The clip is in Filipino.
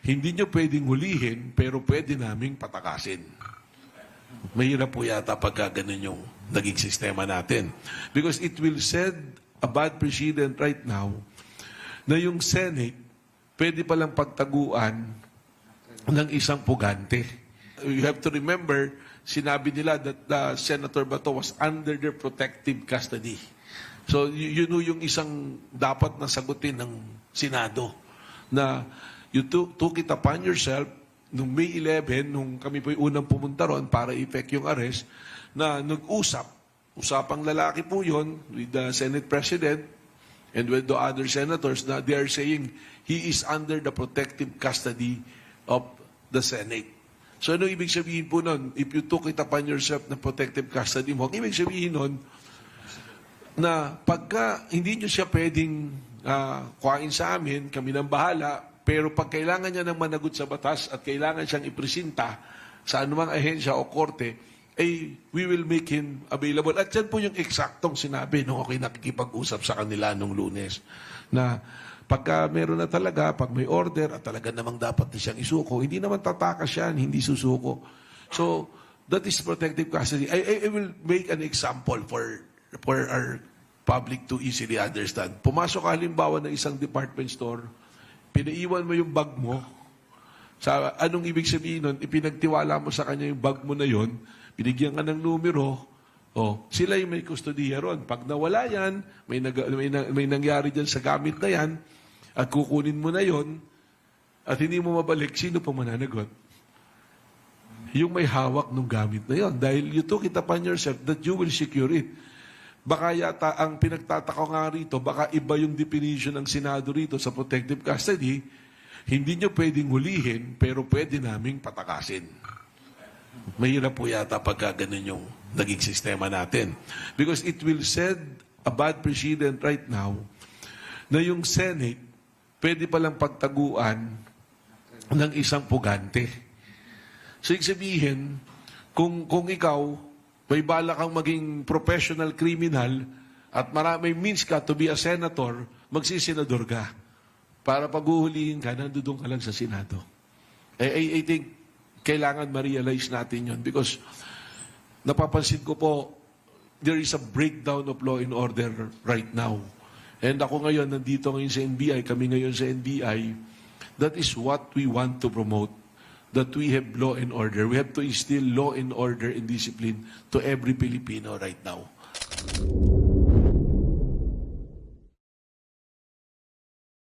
hindi nyo pwedeng hulihin, pero pwede naming patakasin. Mahirap po yata pagka ganun yung naging sistema natin. Because it will set a bad precedent right now na yung Senate pwede palang pagtaguan ng isang pugante. You have to remember, sinabi nila that Senator Bato was under their protective custody. So, yun yung isang dapat na sagutin ng Senado na you took it upon yourself nung May 11, nung kami po yung unang pumunta ron para i-effect yung arrest, na usapang lalaki po yun with the Senate President and with the other senators na they are saying he is under the protective custody of the Senate. So ano ibig sabihin po nun? If you took it upon yourself na protective custody mo, ibig sabihin nun na pagka hindi nyo siya pwedeng kuhain sa amin, kami nang bahala, pero pag kailangan niya ng managot sa batas at kailangan siyang ipresenta sa anumang ahensya o korte, we will make him available. At yan po yung eksaktong sinabi nung ako'y nakikipag-usap sa kanila nung Lunes. Na pagka meron na talaga, pag may order at talaga namang dapat na siyang isuko, hindi naman tatakas yan, hindi susuko. So, that is protective custody. I will make an example for our public to easily understand. Pumasok ka halimbawa ng isang department store, pinaiwan mo yung bag mo. Sa anong ibig sabihin nun? Ipinagtiwala mo sa kanya yung bag mo na yon, binigyan ka ng numero, sila yung may kustodiya ron. Pag nawala yan, may nangyari dyan sa gamit na yan, at kukunin mo na yon, at hindi mo mabalik, sino pa mananagot? Yung may hawak ng gamit na yon. Dahil you took it upon yourself that you will secure it. Baka yata, ang pinagtataka nga rito, baka iba yung definition ng Senado rito sa protective custody, hindi nyo pwedeng hulihin, pero pwede naming patakasin. Mahirap po yata pagka ganun yung naging sistema natin. Because it will set a bad precedent right now na yung Senate pwede palang pagtaguan ng isang pugante. So, ibig sabihin, kung ikaw may bala kang maging professional criminal at may means ka to be a senator, magsisenador ka. Para paghuhulihin ka, nandun ka lang sa Senado. I think kailangan ma-realize natin yun because napapansin ko po, there is a breakdown of law and order right now. And ako ngayon, nandito ngayon sa NBI, kami ngayon sa NBI, that is what we want to promote, that we have law and order. We have to instill law and order and discipline to every Filipino right now.